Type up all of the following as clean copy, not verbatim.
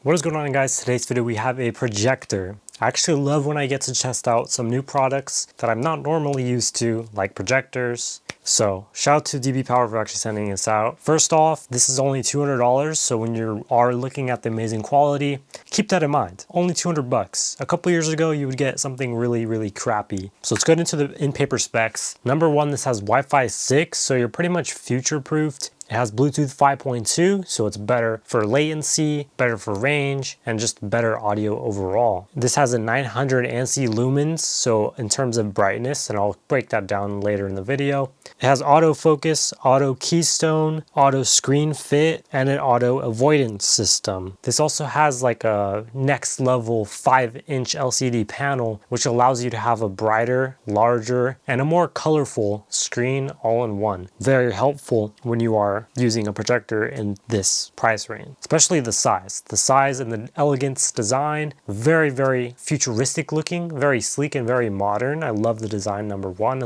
What is going on, guys? Today's video we have a projector. I actually love when I get to test out some new products that I'm not normally used to, like projectors. So shout out to DBPOWER for actually sending this out. First off, this is only $200, so when you are looking at the amazing quality, keep that in mind. Only 200 bucks. A couple years ago, you would get something really crappy. So let's go into the in-paper specs. Number one, this has Wi-Fi 6, so you're pretty much future-proofed. It has Bluetooth 5.2, so it's better for latency, better for range, and just better audio overall. This has a 900 ANSI lumens, so in terms of brightness, and I'll break that down later in the video. It has autofocus, auto keystone, auto screen fit, and an auto avoidance system. This also has like a next level 5-inch LCD panel, which allows you to have a brighter, larger, and a more colorful screen all in one. Very helpful when you are using a projector in this price range, especially the size. The size and the elegance design, very futuristic looking, very sleek and very modern. I love the design, number one.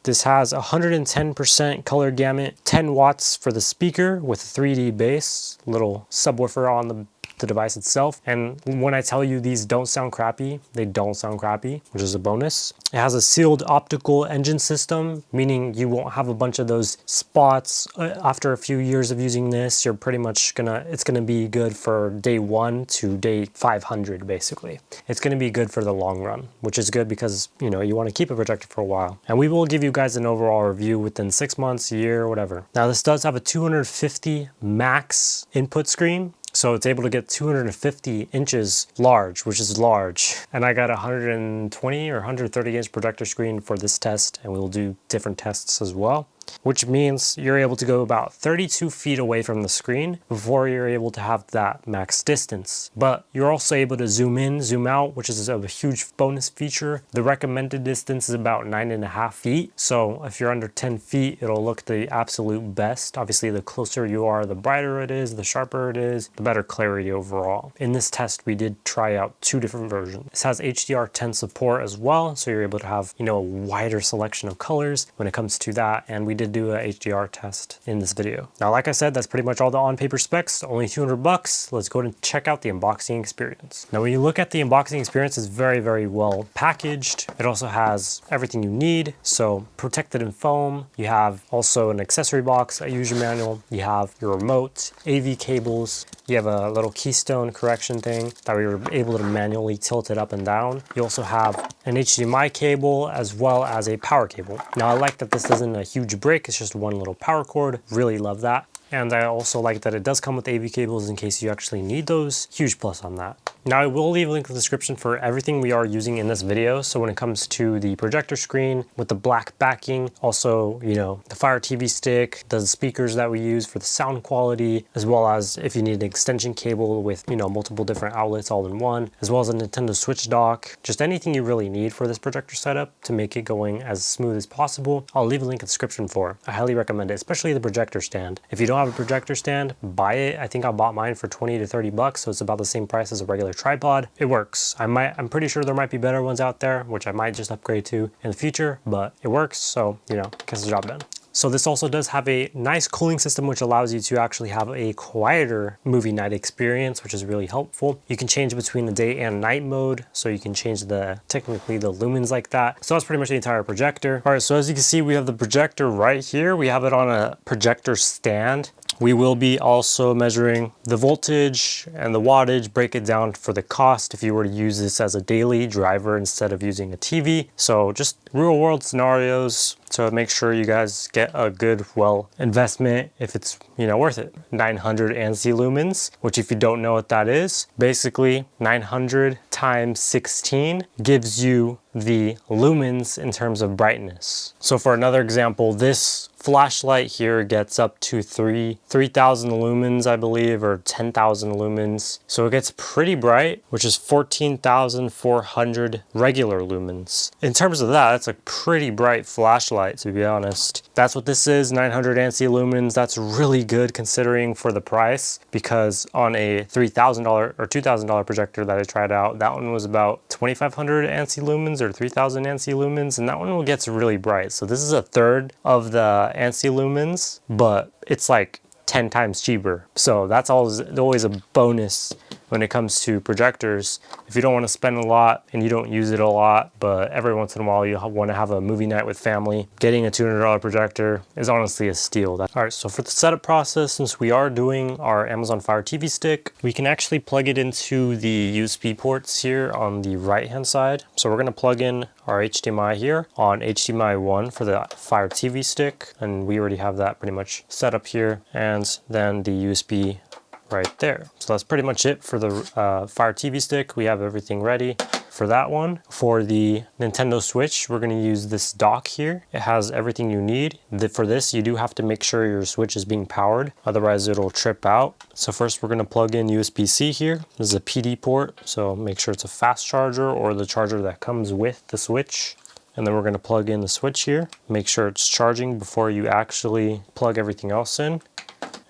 This has 110% color gamut, 10 watts for the speaker with a 3D bass, little subwoofer on the device itself. And when I tell you these don't sound crappy, they don't sound crappy, which is a bonus. It has a sealed optical engine system, meaning you won't have a bunch of those spots. After a few years of using this, you're pretty much it's gonna be good for day 1 to day 500, basically. It's gonna be good for the long run, which is good because, you know, you wanna keep a projector for a while. And we will give you guys an overall review within 6 months, a year, whatever. Now this does have a 250 max input screen. So it's able to get 250 inches large, which is large. And I got a 120 or 130 inch projector screen for this test, and we'll do different tests as well, which means you're able to go about 32 feet away from the screen before you're able to have that max distance. But you're also able to zoom in, zoom out, which is a huge bonus feature. The recommended distance is about 9.5 feet. So if you're under 10 feet, it'll look the absolute best. Obviously, the closer you are, the brighter it is, the sharper it is, the better clarity overall. In this test, we did try out 2 different versions. This has HDR10 support as well, so you're able to have, you know, a wider selection of colors when it comes to that. And we did do a HDR test in this video. Now, like I said, that's pretty much all the on-paper specs, only 200 bucks. Let's go and check out the unboxing experience. Now, when you look at the unboxing experience, it's very well packaged. It also has everything you need. So protected in foam. You have also an accessory box, a user manual. You have your remote, AV cables. You have a little keystone correction thing that we were able to manually tilt it up and down. You also have an HDMI cable as well as a power cable. Now, I like that this isn't a huge brick, it's just one little power cord. Really love that. And I also like that it does come with AV cables in case you actually need those. Huge plus on that. Now, I will leave a link in the description for everything we are using in this video. So when it comes to the projector screen with the black backing, also, you know, the Fire TV stick, the speakers that we use for the sound quality, as well as if you need an extension cable with, you know, multiple different outlets all in one, as well as a Nintendo Switch dock, just anything you really need for this projector setup to make it going as smooth as possible, I'll leave a link in the description for. I highly recommend it, especially the projector stand. If you don't have a projector stand, buy it. I think I bought mine for 20 to 30 bucks, so it's about the same price as a regular tripod. It works. I'm pretty sure there might be better ones out there, which I might just upgrade to in the future, but it works, so, you know, gets the job done. So this also does have a nice cooling system, which allows you to actually have a quieter movie night experience, which is really helpful. You can change between the day and night mode, so you can change technically the lumens like that. So that's pretty much the entire projector. All right, so as you can see, we have the projector right here. We have it on a projector stand. We will be also measuring the voltage and the wattage, break it down for the cost if you were to use this as a daily driver instead of using a TV. So just real world scenarios to make sure you guys get a good, well, investment if it's, you know, worth it. 900 ANSI lumens, which if you don't know what that is, basically 900 times 16 gives you the lumens in terms of brightness. So for another example, this flashlight here gets up to 3,000 lumens, I believe, or 10,000 lumens. So it gets pretty bright, which is 14,400 regular lumens. In terms of that, that's a pretty bright flashlight, to be honest. That's what this is, 900 ANSI lumens. That's really good considering for the price, because on a $3,000 or $2,000 projector that I tried out, that one was about 2,500 ANSI lumens or 3,000 ANSI lumens, and that one gets really bright. So this is a third of the ANSI lumens, but it's like 10 times cheaper. So that's always a bonus when it comes to projectors. If you don't want to spend a lot and you don't use it a lot, but every once in a while you want to have a movie night with family, getting a $200 projector is honestly a steal. All right, so for the setup process, since we are doing our Amazon Fire TV stick, we can actually plug it into the USB ports here on the right hand side. So we're going to plug in our HDMI here on HDMI 1 for the Fire TV stick, and we already have that pretty much set up here, and then the USB right there. So that's pretty much it for the Fire TV stick. We have everything ready for that one. For the Nintendo Switch, we're going to use this dock here. It has everything you need. For this, you do have to make sure your Switch is being powered, otherwise it'll trip out. So first we're going to plug in USB-C here. This is a PD port, so make sure it's a fast charger or the charger that comes with the Switch. And then we're going to plug in the Switch here. Make sure it's charging before you actually plug everything else in.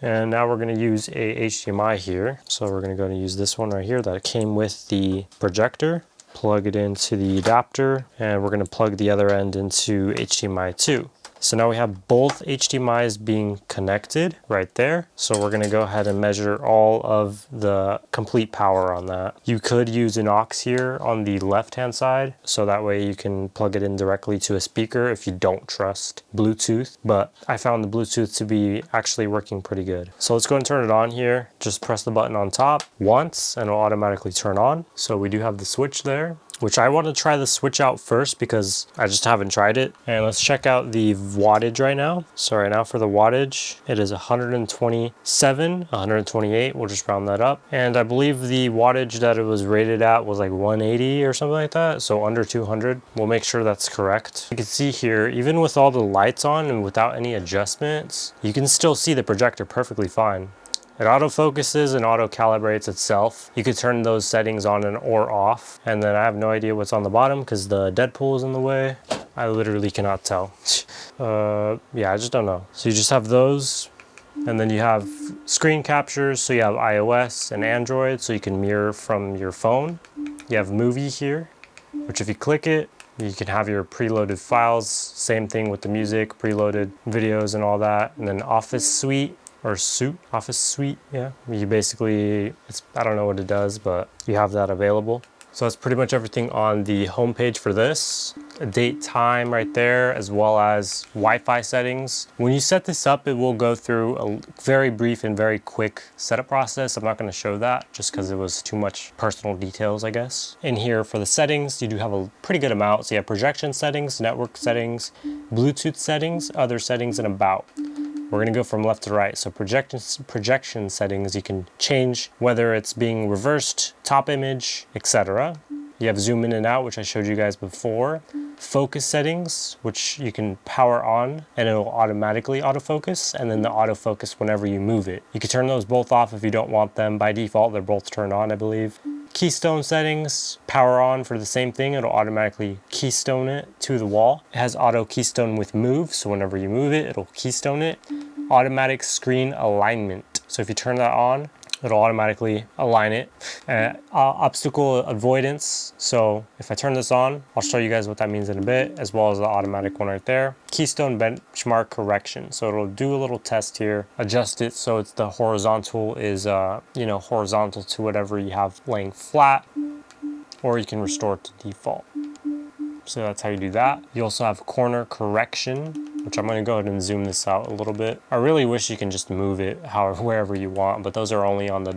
And now we're going to use a HDMI here. So we're going to go and use this one right here that came with the projector. Plug it into the adapter, and we're going to plug the other end into HDMI 2. So now we have both HDMIs being connected right there. So we're going to go ahead and measure all of the complete power on that. You could use an aux here on the left hand side, so that way you can plug it in directly to a speaker if you don't trust Bluetooth, but I found the Bluetooth to be actually working pretty good. So let's go and turn it on here. Just press the button on top once and it'll automatically turn on. So we do have the Switch there, which I want to try the Switch out first because I just haven't tried it. And let's check out the wattage right now. So right now for the wattage, it is 127, 128, we'll just round that up. And I believe the wattage that it was rated at was like 180 or something like that, so under 200. We'll make sure that's correct. You can see here, even with all the lights on and without any adjustments, you can still see the projector perfectly fine. It autofocuses and auto-calibrates itself. You could turn those settings on and or off. And then I have no idea what's on the bottom because the Deadpool is in the way. I literally cannot tell. Yeah, I just don't know. So you just have those. And then you have screen captures. So you have iOS and Android, so you can mirror from your phone. You have movie here, which if you click it, you can have your preloaded files. Same thing with the music, preloaded videos and all that. And then Office Suite. Or Office Suite, yeah. You basically, I don't know what it does, but you have that available. So that's pretty much everything on the homepage for this. A date, time right there, as well as Wi-Fi settings. When you set this up, it will go through a very brief and very quick setup process. I'm not going to show that just because it was too much personal details, I guess. In here for the settings, you do have a pretty good amount. So you have projection settings, network settings, Bluetooth settings, other settings, and about. We're going to go from left to right. So projection settings, you can change whether it's being reversed, top image, etc. You have zoom in and out, which I showed you guys before. Focus settings, which you can power on and it'll automatically autofocus, and then the autofocus whenever you move it. You can turn those both off if you don't want them. By default, they're both turned on, I believe. Keystone settings, power on for the same thing. It'll automatically keystone it to the wall. It has auto keystone with move, so whenever you move it, it'll keystone it. Automatic screen alignment. So if you turn that on, it'll automatically align it. Obstacle avoidance. So if I turn this on, I'll show you guys what that means in a bit, as well as the automatic one right there. Keystone benchmark correction. So it'll do a little test here, adjust it so it's the horizontal is, horizontal to whatever you have laying flat, or you can restore it to default. So that's how you do that. You also have corner correction, which I'm going to go ahead and zoom this out a little bit. I really wish you can just move it wherever you want, but those are only on the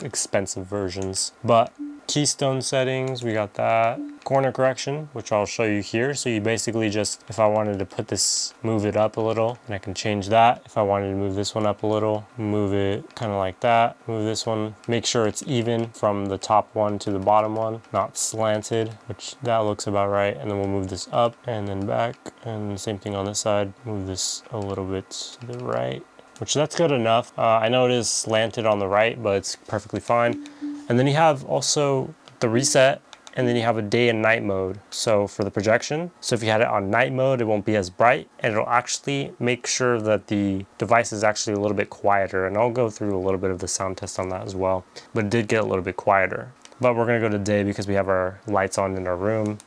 expensive versions. But keystone settings, we got that. Corner correction, which I'll show you here. So you basically just, if I wanted to move it up a little, and I can change that. If I wanted to move this one up a little, move it kind of like that. Move this one, make sure it's even from the top one to the bottom one, not slanted, which that looks about right. And then we'll move this up and then back, and same thing on this side. Move this a little bit to the right, which that's good enough. I know it is slanted on the right, but it's perfectly fine. And then you have also the reset, and then you have a day and night mode. So for the projection, so if you had it on night mode, it won't be as bright, and it'll actually make sure that the device is actually a little bit quieter. And I'll go through a little bit of the sound test on that as well, but it did get a little bit quieter. But we're gonna go to day because we have our lights on in our room.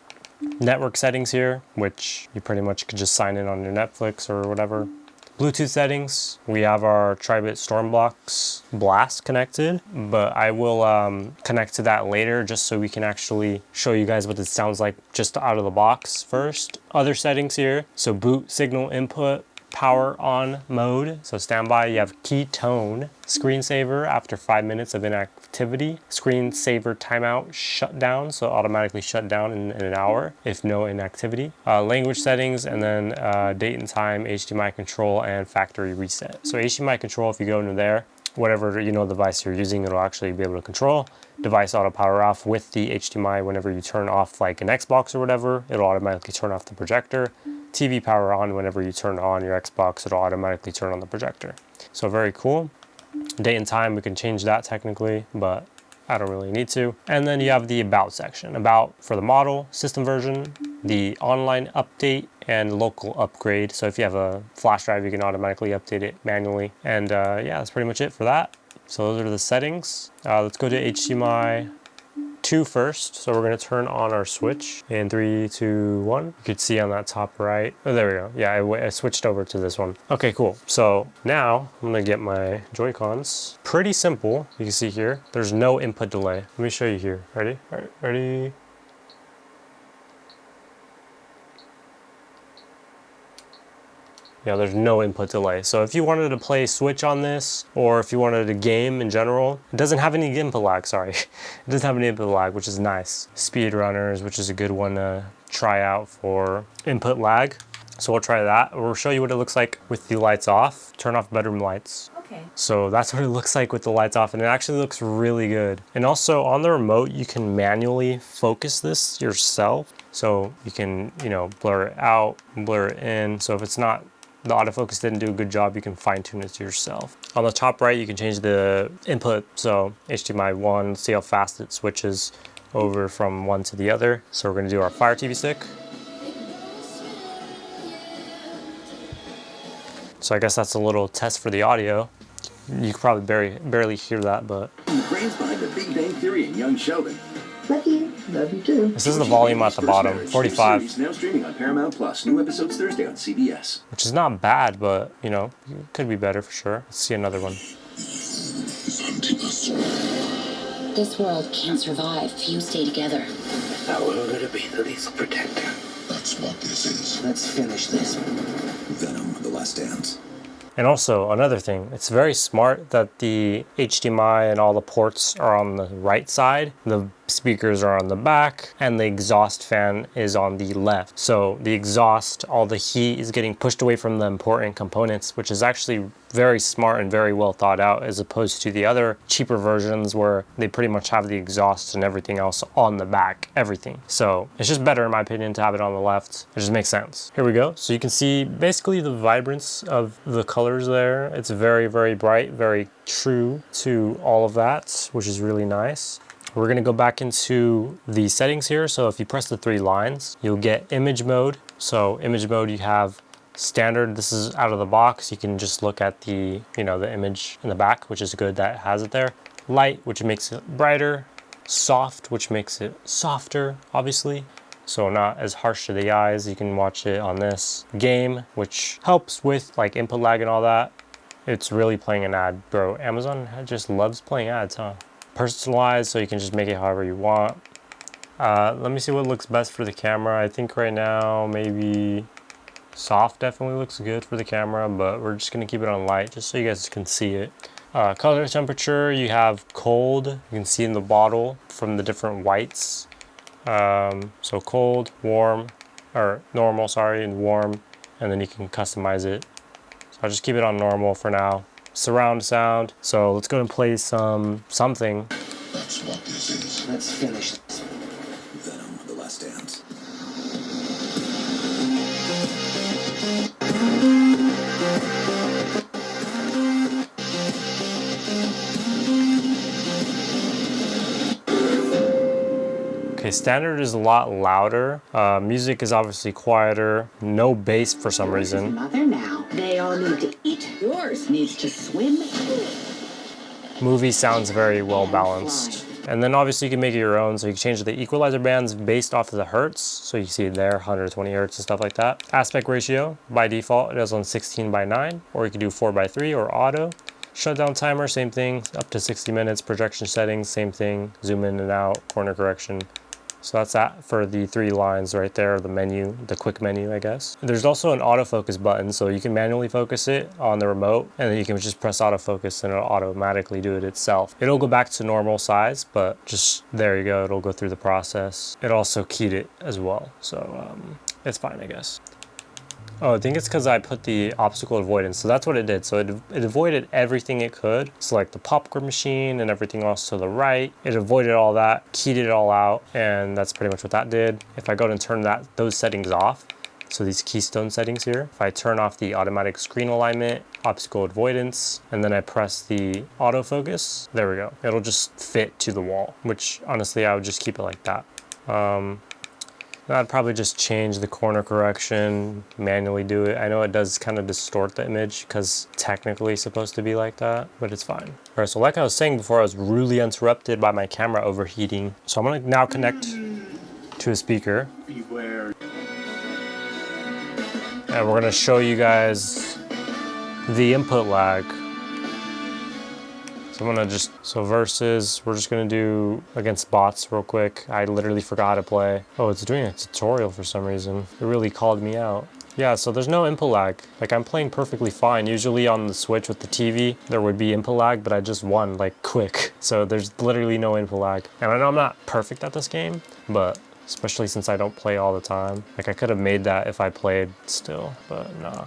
Network settings here, which you pretty much could just sign in on your Netflix or whatever. Bluetooth settings, we have our Tri-Bit Stormbox Blast connected, but I will connect to that later just so we can actually show you guys what it sounds like just out of the box first. Other settings here, so boot signal input, power on mode, so standby. You have Keystone screensaver after 5 minutes of inactivity, screensaver timeout shutdown, so automatically shut down in an hour if no inactivity, language settings, and then date and time, HDMI control, and factory reset. So HDMI control, if you go into there, whatever device you're using, it'll actually be able to control. Device auto power off with the HDMI. Whenever you turn off like an Xbox or whatever, it'll automatically turn off the projector. TV power on, whenever you turn on your Xbox, it'll automatically turn on the projector. So very cool. Date and time, we can change that technically, but I don't really need to. And then you have the about section. About for the model, system version, the online update, and local upgrade. So if you have a flash drive, you can automatically update it manually. And yeah, that's pretty much it for that. So those are the settings. Let's go to HDMI 2 first. So we're going to turn on our switch in 3, 2, 1. You could see on that top right. Oh, there we go. Yeah, I switched over to this one. Okay, cool. So now I'm going to get my Joy-Cons. Pretty simple. You can see here, there's no input delay. Let me show you here. Ready? All right, ready? Yeah, there's no input delay. So if you wanted to play Switch on this, or if you wanted to game in general, it doesn't have any input lag, sorry. It doesn't have any input lag, which is nice. Speedrunners, which is a good one to try out for input lag. So we'll try that. We'll show you what it looks like with the lights off. Turn off bedroom lights. Okay. So that's what it looks like with the lights off, and it actually looks really good. And also on the remote, you can manually focus this yourself. So you can, blur it out, blur it in. So if it's not, the autofocus didn't do a good job, you can fine tune it to yourself. On the top right, you can change the input. So HDMI 1, see how fast it switches over from one to the other. So we're gonna do our Fire TV stick. So I guess that's a little test for the audio. You can probably barely hear that, but. The brains behind the Big Bang Theory and Young Sheldon. Love you. Love you too. This is the volume at the bottom, 45. Now streaming on Paramount Plus. New episodes Thursday on CBS. Which is not bad, but it could be better for sure. Let's see another one. This world can't survive if you stay together. Now we're gonna be the lethal protector. That's what this is. Let's finish this. Venom, The Last Dance. And also another thing, it's very smart that the HDMI and all the ports are on the right side. The speakers are on the back, and the exhaust fan is on the left. So the exhaust, all the heat is getting pushed away from the important components, which is actually very smart and very well thought out, as opposed to the other cheaper versions where they pretty much have the exhaust and everything else on the back, everything. So it's just better, in my opinion, to have it on the left. It just makes sense. Here we go. So you can see basically the vibrance of the colors there. It's very, very bright, very true to all of that, which is really nice. We're gonna go back into the settings here. So if you press the 3 lines, you'll get image mode. So image mode, you have standard. This is out of the box. You can just look at the, the image in the back, which is good that it has it there. Light, which makes it brighter. Soft, which makes it softer, obviously. So not as harsh to the eyes. You can watch it on this. Game, which helps with like input lag and all that. It's really playing an ad, bro. Amazon just loves playing ads, huh? Personalized, so you can just make it however you want. Let me see what looks best for the camera. I think right now maybe soft definitely looks good for the camera, but we're just gonna keep it on light just so you guys can see it. Color temperature, you have cold. You can see in the bottle from the different whites. So cold, warm, or normal, sorry, and warm, and then you can customize it. So I'll just keep it on normal for now. Surround sound. So let's go and play something. That's what this is. Let's finish this. Venom, The Last Dance. Okay, standard is a lot louder. Music is obviously quieter. No bass for some reason. Mother now. They all need to eat. Yours needs to swim. Movie sounds very well balanced. And then obviously you can make it your own. So you can change the equalizer bands based off of the hertz. So you see it there, 120 hertz and stuff like that. Aspect ratio, by default, it is on 16:9, or you can do 4:3 or auto. Shutdown timer, same thing, up to 60 minutes. Projection settings, same thing. Zoom in and out, corner correction. So that's that for the 3 lines right there, the menu, the quick menu, I guess. There's also an autofocus button, so you can manually focus it on the remote, and then you can just press autofocus and it'll automatically do it itself. It'll go back to normal size, but just there you go, it'll go through the process. It also keyed it as well, so it's fine, I guess. Oh, I think it's because I put the obstacle avoidance. So that's what it did. So it avoided everything it could. So like the popcorn machine and everything else to the right. It avoided all that, keyed it all out, and that's pretty much what that did. If I go and turn those settings off, so these Keystone settings here, if I turn off the automatic screen alignment, obstacle avoidance, and then I press the autofocus, there we go. It'll just fit to the wall, which honestly, I would just keep it like that. I'd probably just change the corner correction, manually do it. I know it does kind of distort the image because technically it's supposed to be like that, but it's fine. All right, so like I was saying before, I was rudely interrupted by my camera overheating. So I'm gonna now connect to a speaker. Beware. And we're gonna show you guys the input lag. So I'm gonna so versus, we're just gonna do against bots real quick. I literally forgot how to play. Oh, it's doing a tutorial for some reason. It really called me out. Yeah, so there's no input lag. Like I'm playing perfectly fine. Usually on the Switch with the TV, there would be input lag, but I just won like quick. So there's literally no input lag. And I know I'm not perfect at this game, but especially since I don't play all the time. Like I could have made that if I played still, but nah.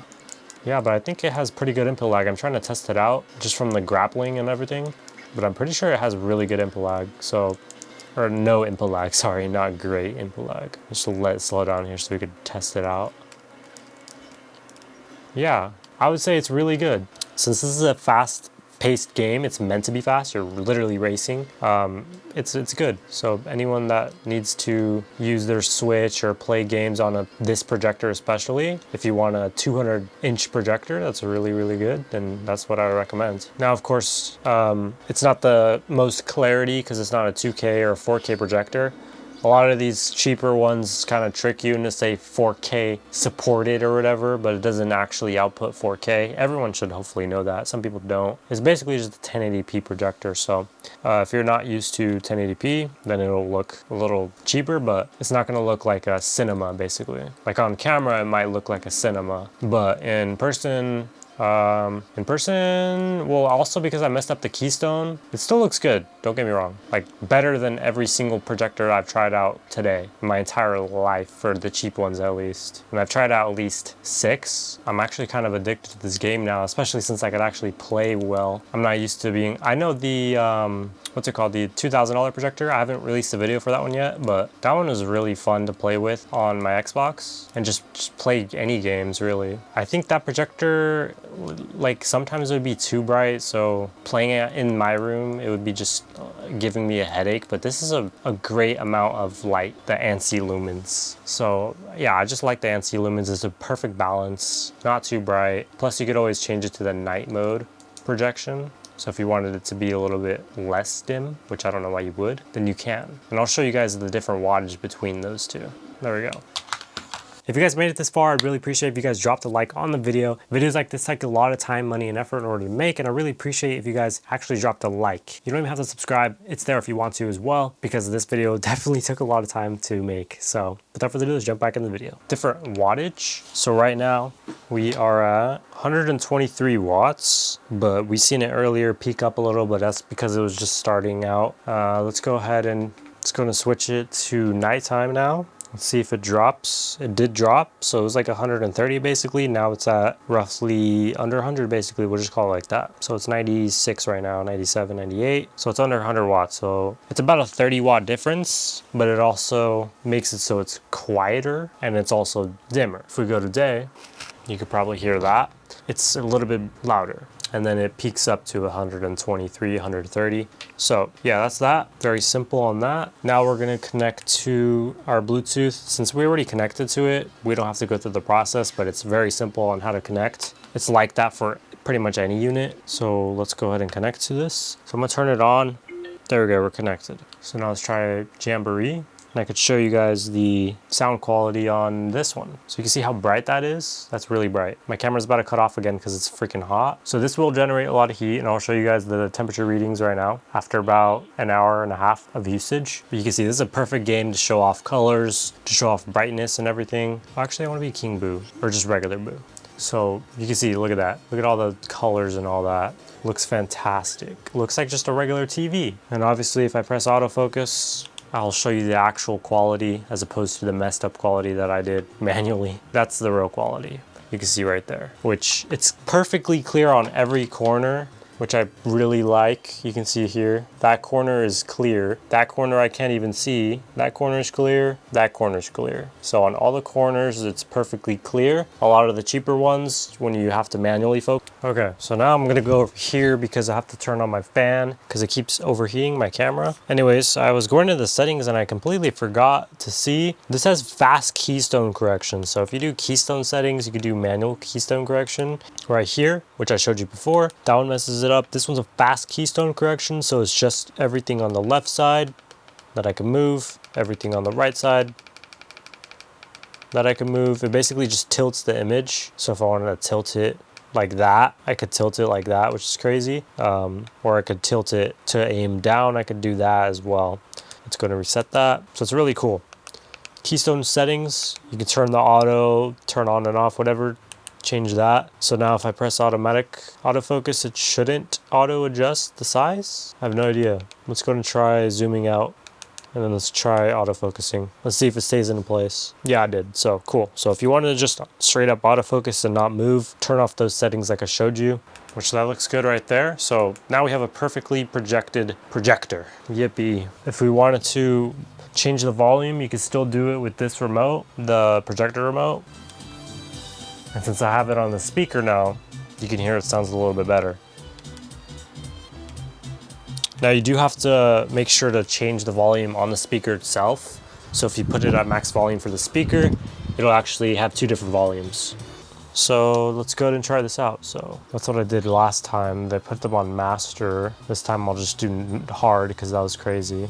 Yeah, but I think it has pretty good input lag. I'm trying to test it out just from the grappling and everything, but I'm pretty sure it has really good input lag. So, or no input lag, sorry, not great input lag. Just let it slow down here so we could test it out. Yeah, I would say it's really good. Since this is a fast-paced game, it's meant to be fast, you're literally racing, it's good. So anyone that needs to use their Switch or play games on this projector especially, if you want a 200-inch projector that's really good, then that's what I would recommend. Now, of course, it's not the most clarity because it's not a 2K or a 4K projector. A lot of these cheaper ones kind of trick you into say 4K supported or whatever, but it doesn't actually output 4K. Everyone should hopefully know that. Some people don't. It's basically just a 1080p projector. So if you're not used to 1080p, then it'll look a little cheaper, but it's not going to look like a cinema basically. Like on camera, it might look like a cinema, but in person, well, also because I messed up the Keystone, it still looks good, don't get me wrong. Like better than every single projector I've tried out today, in my entire life, for the cheap ones at least. And I've tried out at least 6. I'm actually kind of addicted to this game now, especially since I could actually play well. I'm not used to being, I know the, what's it called, the $2,000 projector. I haven't released a video for that one yet, but that one was really fun to play with on my Xbox and just play any games really. I think that projector, like sometimes it would be too bright, so playing it in my room, it would be just giving me a headache, but this is a great amount of light, the ANSI lumens. So yeah, I just like the ANSI lumens. It's a perfect balance, not too bright. Plus you could always change it to the night mode projection. So if you wanted it to be a little bit less dim, which I don't know why you would, then you can. And I'll show you guys the different wattage between those two. There we go. If you guys made it this far, I'd really appreciate if you guys dropped a like on the video. Videos like this take a lot of time, money, and effort in order to make, and I really appreciate if you guys actually dropped a like. You don't even have to subscribe. It's there if you want to as well, because this video definitely took a lot of time to make. So without further ado, let's jump back in the video. Different wattage. So right now we are at 123 watts, but we seen it earlier peak up a little, but that's because it was just starting out. Let's go ahead and it's going to switch it to nighttime now. Let's see if it drops. It did drop, so it was like 130 basically. Now it's at roughly under 100 basically. We'll just call it like that. So it's 96 right now, 97, 98. So it's under 100 watts. So it's about a 30 watt difference, but it also makes it so it's quieter and it's also dimmer. If we go to day, you could probably hear that. It's a little bit louder. And then it peaks up to 123, 130. So yeah, that's that. Very simple on that. Now we're gonna connect to our Bluetooth. Since we already connected to it, we don't have to go through the process, but it's very simple on how to connect. It's like that for pretty much any unit. So let's go ahead and connect to this. So I'm gonna turn it on. There we go, we're connected. So now let's try Jamboree. And I could show you guys the sound quality on this one. So you can see how bright that is. That's really bright. My camera's about to cut off again because it's freaking hot. So this will generate a lot of heat, and I'll show you guys the temperature readings right now after about an hour and a half of usage. But you can see this is a perfect game to show off colors, to show off brightness and everything. Actually, I want to be King Boo, or just regular Boo. So you can see, look at that. Look at all the colors and all that. Looks fantastic. Looks like just a regular TV. And obviously if I press autofocus, I'll show you the actual quality as opposed to the messed up quality that I did manually. That's the real quality. You can see right there, which it's perfectly clear on every corner, which I really like. You can see here, that corner is clear. That corner I can't even see. That corner is clear. That corner is clear. So on all the corners, it's perfectly clear. A lot of the cheaper ones, when you have to manually focus. Okay, so now I'm gonna go over here because I have to turn on my fan because it keeps overheating my camera. Anyways, I was going to the settings and I completely forgot to see. This has fast keystone correction. So if you do keystone settings, you could do manual keystone correction right here, which I showed you before. That one messes it up. This one's a fast keystone correction, so it's just everything on the left side that I can move, everything on the right side that I can move. It basically just tilts the image. So if I wanted to tilt it like that, I could tilt it like that, which is crazy. Or I could tilt it to aim down. I could do that as well. It's going to reset that. So it's really cool. Keystone settings, you can turn the auto, turn on and off, whatever. Change that. So now if I press automatic autofocus, it shouldn't auto adjust the size. I have no idea. Let's go and try zooming out, and then let's try autofocusing. Let's see if it stays in place. Yeah, I did. So cool. So if you wanted to just straight up autofocus and not move, turn off those settings like I showed you, which that looks good right there. So now we have a perfectly projected projector. Yippee. If we wanted to change the volume, you could still do it with this remote, the projector remote. And since I have it on the speaker now, you can hear it sounds a little bit better. Now you do have to make sure to change the volume on the speaker itself. So if you put it at max volume for the speaker, it'll actually have two different volumes. So let's go ahead and try this out. So that's what I did last time. They put them on master. This time I'll just do hard because that was crazy.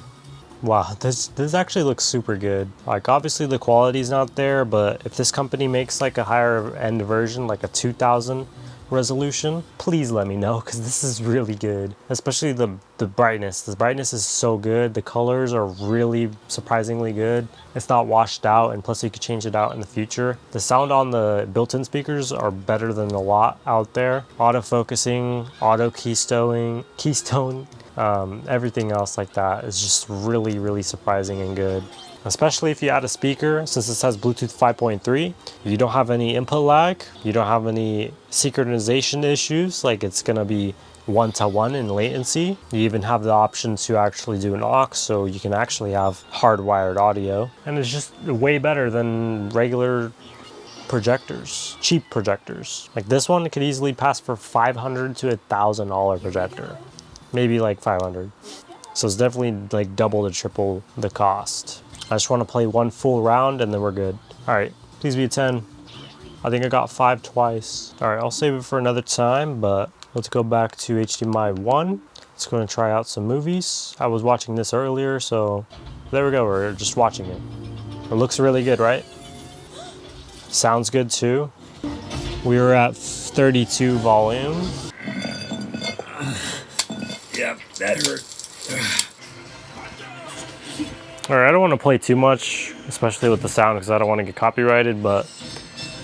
Wow, this actually looks super good. Like obviously the quality's not there, but if this company makes like a higher end version, like a 2000 resolution, please let me know because this is really good. Especially the brightness. The brightness is so good. The colors are really surprisingly good. It's not washed out, and plus you could change it out in the future. The sound on the built-in speakers are better than a lot out there. Auto-focusing, auto-keystoning, keystone, everything else like that is just really, really surprising and good. Especially if you add a speaker, since this has Bluetooth 5.3, you don't have any input lag, you don't have any synchronization issues, like it's gonna be 1-to-1 in latency. You even have the option to actually do an aux, so you can actually have hardwired audio. And it's just way better than regular projectors, cheap projectors. Like this one could easily pass for $500 to $1,000 projector, maybe like 500. So it's definitely like double to triple the cost. I just want to play one full round and then we're good. All right, please be a 10. I think I got 5 twice. All right, I'll save it for another time, but let's go back to HDMI 1. Let's go and try out some movies. I was watching this earlier, so there we go. We're just watching it. It looks really good, right? Sounds good too. We were at 32 volume. Yep, that hurt. All right, I don't want to play too much, especially with the sound, because I don't want to get copyrighted, but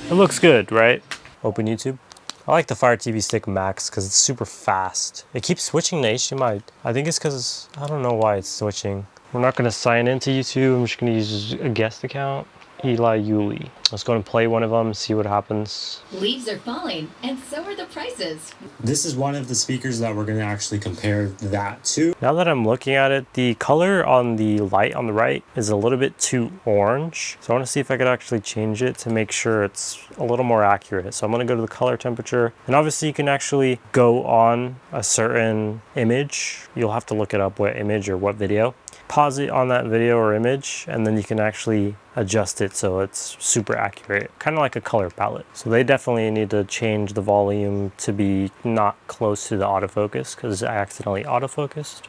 it looks good, right? Open YouTube. I like the Fire TV Stick Max because it's super fast. It keeps switching to HDMI. I think it's because, I don't know why it's switching. We're not going to sign into YouTube. I'm just going to use a guest account. Eli Yuli. Let's go and play one of them, see what happens. Leaves are falling, and so are the prices. This is one of the speakers that we're going to actually compare that to. Now that I'm looking at it, the color on the light on the right is a little bit too orange. So I want to see if I could actually change it to make sure it's a little more accurate. So I'm going to go to the color temperature. And obviously you can actually go on a certain image. You'll have to look it up, what image or what video. Pause it on that video or image, and then you can actually adjust it so it's super accurate, kind of like a color palette. So they definitely need to change the volume to be not close to the autofocus because I accidentally autofocused.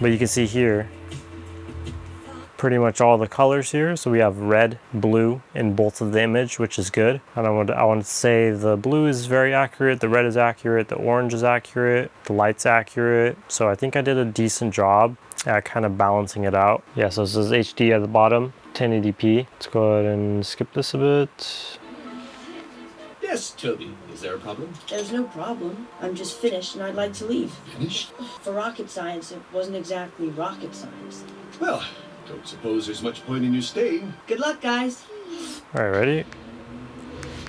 But you can see here pretty much all the colors here. So we have red, blue in both of the image, which is good. And I want to say the blue is very accurate, the red is accurate, the orange is accurate, the light's accurate. So I think I did a decent job at kind of balancing it out. Yeah, so it says HD at the bottom, 1080p. Let's go ahead and skip this a bit. Yes, Toby. Is there a problem? There's no problem. I'm just finished and I'd like to leave. Finished? For rocket science, it wasn't exactly rocket science. Well, don't suppose there's much point in you staying. Good luck, guys. All right, ready?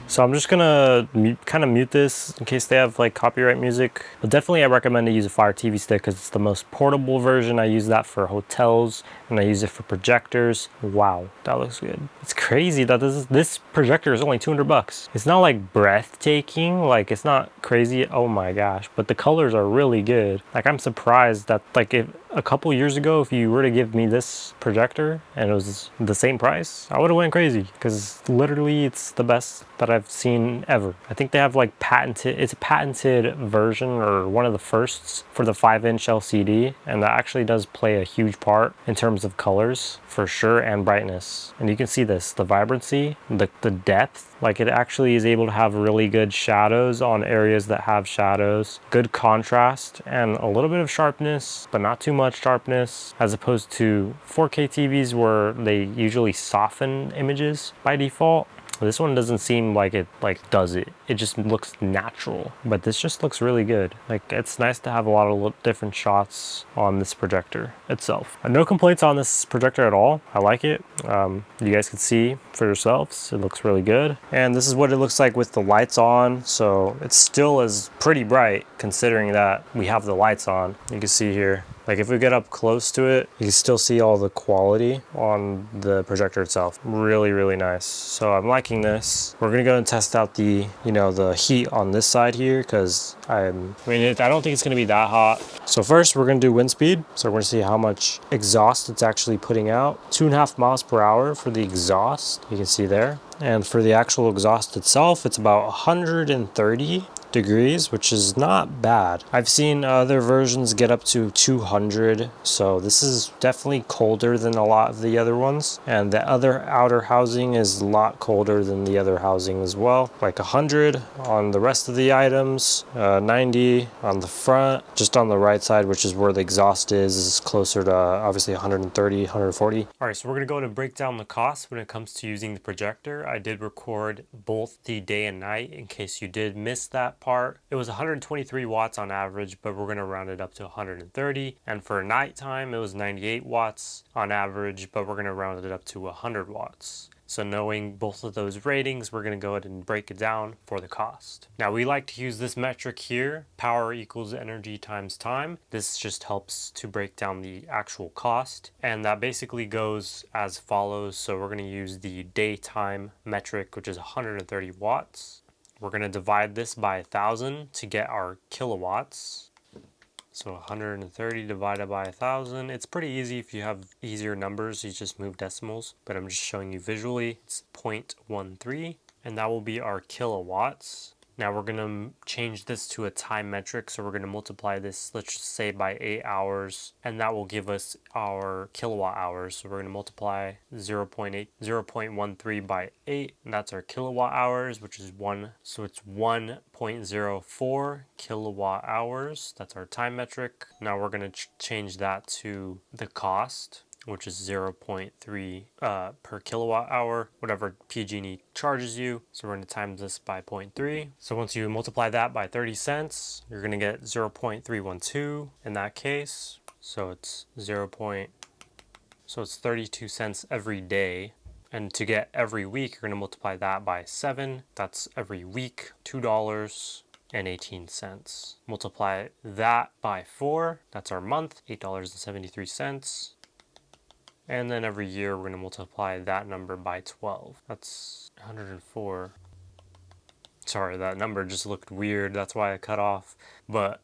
So I'm just gonna kind of mute this in case they have like copyright music. But definitely I recommend to use a Fire TV stick because it's the most portable version. I use that for hotels and I use it for projectors. Wow, that looks good. It's crazy that this projector is only 200 bucks. It's not like breathtaking, like it's not crazy, oh my gosh, but the colors are really good. Like I'm surprised that like if a couple years ago, if you were to give me this projector and it was the same price, I would have went crazy because literally it's the best that I've seen ever. I think they have like it's a patented version or one of the firsts for the 5-inch LCD, and that actually does play a huge part in terms of colors for sure and brightness. And you can see this, the vibrancy, the depth, like it actually is able to have really good shadows on areas that have shadows, good contrast and a little bit of sharpness, but not too much sharpness, as opposed to 4K TVs where they usually soften images by default. This one doesn't seem like it does it. It just looks natural, but this just looks really good. Like it's nice to have a lot of different shots on this projector itself. No complaints on this projector at all. I like it. You guys can see for yourselves. It looks really good. And this is what it looks like with the lights on. So it still is pretty bright considering that we have the lights on. You can see here. Like if we get up close to it, you can still see all the quality on the projector itself. Really, really nice. So I'm liking this. We're gonna go and test out the, the heat on this side here because I don't think it's gonna be that hot. So first we're gonna do wind speed. So we're gonna see how much exhaust it's actually putting out. 2.5 miles per hour for the exhaust, you can see there. And for the actual exhaust itself, it's about 130 degrees, which is not bad. I've seen other versions get up to 200, so this is definitely colder than a lot of the other ones. And the other outer housing is a lot colder than the other housing as well. Like 100 on the rest of the items, 90 on the front. Just on the right side, which is where the exhaust is closer to obviously 130, 140. All right, so we're gonna go to break down the cost when it comes to using the projector. I did record both the day and night in case you did miss that part. It was 123 watts on average, but we're going to round it up to 130. And for nighttime, it was 98 watts on average, but we're going to round it up to 100 watts. So knowing both of those ratings, we're going to go ahead and break it down for the cost. Now we like to use this metric here, power equals energy times time. This just helps to break down the actual cost. And that basically goes as follows. So we're going to use the daytime metric, which is 130 watts. We're going to divide this by 1,000 to get our kilowatts. So 130 divided by 1,000. It's pretty easy if you have easier numbers. You just move decimals, but I'm just showing you visually. It's 0.13, and that will be our kilowatts. Now we're going to change this to a time metric. So we're going to multiply this, let's just say by 8 hours, and that will give us our kilowatt hours. So we're going to multiply 0.13 by 8, and that's our kilowatt hours, which is 1. So it's 1.04 kilowatt hours. That's our time metric. Now we're going to change that to the cost, which is 0.3 per kilowatt hour, whatever PG&E charges you. So we're going to times this by 0.3. So once you multiply that by 30 cents, you're going to get 0.312 in that case. So it's so it's 32 cents every day. And to get every week, you're going to multiply that by 7. That's every week, $2.18. Multiply that by 4. That's our month, $8.73. And then every year, we're going to multiply that number by 12. That's 104. Sorry, that number just looked weird. That's why I cut off. But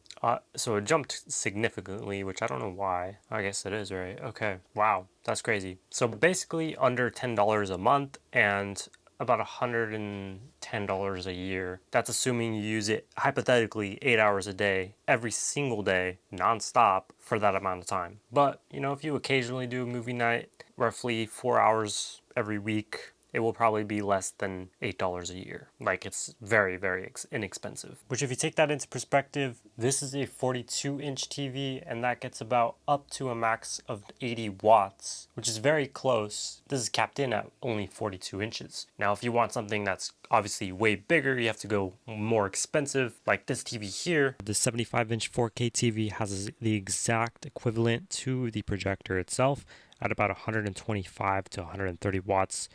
so it jumped significantly, which I don't know why. I guess it is, right? Okay. Wow, that's crazy. So basically under $10 a month, and about $110 a year. That's assuming you use it hypothetically 8 hours a day, every single day, non-stop for that amount of time. But, you know, if you occasionally do a movie night, roughly 4 hours every week, it will probably be less than $8 a year. Like, it's very, very inexpensive. Which, if you take that into perspective, this is a 42-inch TV, and that gets about up to a max of 80 watts, which is very close. This is capped in at only 42 inches. Now, if you want something that's obviously way bigger, you have to go more expensive, like this TV here. The 75-inch 4K TV has the exact equivalent to the projector itself at about 125 to 130 watts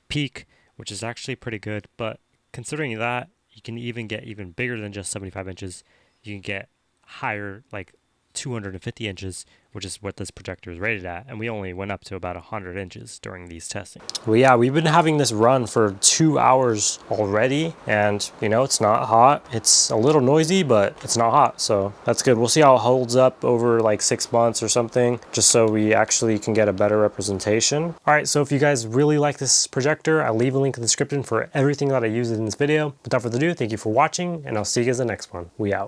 peak, which is actually pretty good. But considering that, you can even get even bigger than just 75 inches. You can get higher, like 250 inches, which is what this projector is rated at, and we only went up to about 100 inches during these testing. Well, yeah, we've been having this run for 2 hours already, and you know, it's not hot. It's a little noisy, but it's not hot, so that's good. We'll see how it holds up over like 6 months or something, just so we actually can get a better representation. All right, so if you guys really like this projector, I'll leave a link in the description for everything that I used in this video. Without further ado, thank you for watching, and I'll see you guys in the next one. We out.